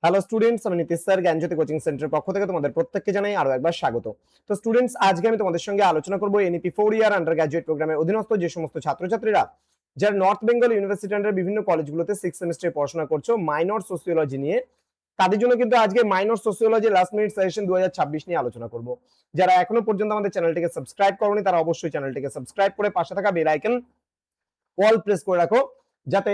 Hello students, আমি Nitish sir জ্ঞানজ্যোতি coaching সেন্টারের পক্ষ থেকে তোমাদের প্রত্যেককে জানাই আরো একবার স্বাগত। তো স্টুডেন্টস, আজকে আমি তোমাদের সঙ্গে আলোচনা করব এনইপি 4 ইয়ার আন্ডার গ্র্যাজুয়েট প্রোগ্রামের অধীনস্থ যে সমস্ত ছাত্রছাত্রীরা যারা নর্থ বেঙ্গল ইউনিভার্সিটি আন্ডার বিভিন্ন কলেজগুলোতে 6 সেমিস্টারে পড়াশোনা করছো মাইনর সোসিওলজি নিয়ে, তাদের জন্য কিন্তু আজকে minor sociology last minute suggestion 2026 নিয়ে আলোচনা করব। যারা এখনো পর্যন্ত আমাদের চ্যানেলটিকে সাবস্ক্রাইব করোনি তারা অবশ্যই চ্যানেলটিকে সাবস্ক্রাইব করে পাশে থাকা বেল আইকন অল প্রেস করে রাখো, যাতে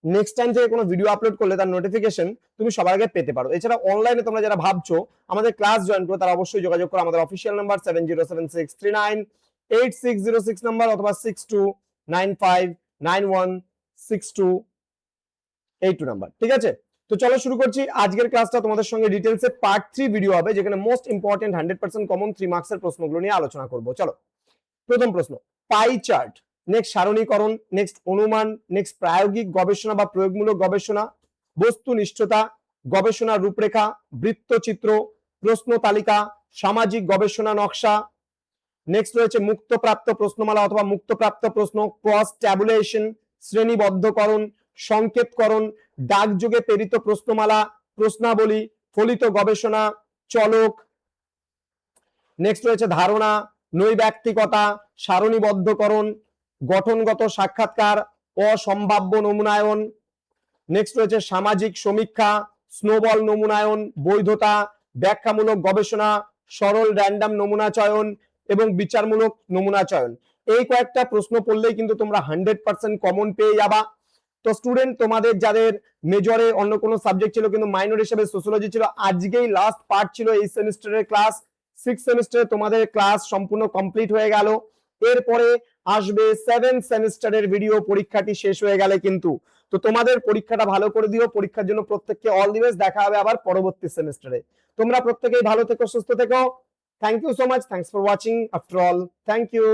নেক্সট টাইম থেকে কোনো ভিডিও আপলোড করলে তার নোটিফিকেশন তুমি সবার আগে পেতে পারো। এছাড়া অনলাইনে তোমরা যারা ভাবছো আমাদের ক্লাস জয়েন করো, তারা অবশ্যই যোগাযোগ করো আমাদের অফিসিয়াল নাম্বার 7076398606 নাম্বার অথবা 6295916282 নাম্বার। ঠিক আছে, তো চলো শুরু করছি আজকের ক্লাসটা। তোমাদের সঙ্গে ডিটেলসে পার্ট 3 ভিডিও হবে, যেখানে মোস্ট ইম্পর্টেন্ট 100% কমন 3 মার্কসের প্রশ্নগুলো নিয়ে আলোচনা করব। চলো, প্রথম প্রশ্ন, পাই চার্ট, নেক্সট সারণীকরণ, নেক্সট অনুমান, নেক্সট প্রায়োগিক গবেষণা বা প্রয়োগমূলক গবেষণা, বস্তুনিষ্ঠতা, গবেষণা রূপরেখা, বৃত্তচিত্র, প্রশ্ন তালিকা, সামাজিক গবেষণা নকশা, নেক্সট রয়েছে মুক্তপ্রাপ্ত প্রশ্নমালা অথবা মুক্তপ্রাপ্ত প্রশ্ন, ক্রস ট্যাবুলেশন, শ্রেণীবদ্ধকরণ, সংকেতকরণ, ডাকযোগে প্রেরিত প্রশ্নমালা, প্রশ্নাবলী, ফলিত গবেষণা, চলক, নেক্সট রয়েছে ধারণা, নৈব্যক্তিকতা, সারণীবদ্ধকরণ, গঠনগত সাক্ষাৎকার, অসম্ভাব্য নমুনায়ন, নেক্সট রয়েছে সামাজিক সমীক্ষা, স্নোবল নমুনায়ন, বৈধতা, ব্যাখ্যামূলক গবেষণা, সরল র্যান্ডম নমুনা চয়ন এবং বিচারমূলক নমুনা চয়ন। এই কয়েকটা প্রশ্ন পড়লেই কিন্তু তোমরা 100% কমন পেয়ে যাবা। তো স্টুডেন্ট, তোমাদের যাদের মেজরে অন্য কোনো সাবজেক্ট ছিল কিন্তু মাইনর হিসেবে সোসিওলজি ছিল, আজকেই লাস্ট পার্ট ছিল এই সেমিস্টারের ক্লাস। 6 সেমিস্টারে তোমাদের ক্লাস সম্পূর্ণ কমপ্লিট হয়ে গেল। এরপরে আসবে 7 সেমিস্টারের ভিডিও, পরীক্ষাটি শেষ হয়ে গেলে কিন্তু। তো তোমাদের পরীক্ষাটা ভালো করে দিও। পরীক্ষার জন্য প্রত্যেককে অল দি বেস্ট। দেখা হবে আবার পরবর্তী সেমিস্টারে। তোমরা প্রত্যেকেই ভালো থেকো, সুস্থ থেকো। Thank you so much. Thanks for watching. After all, thank you.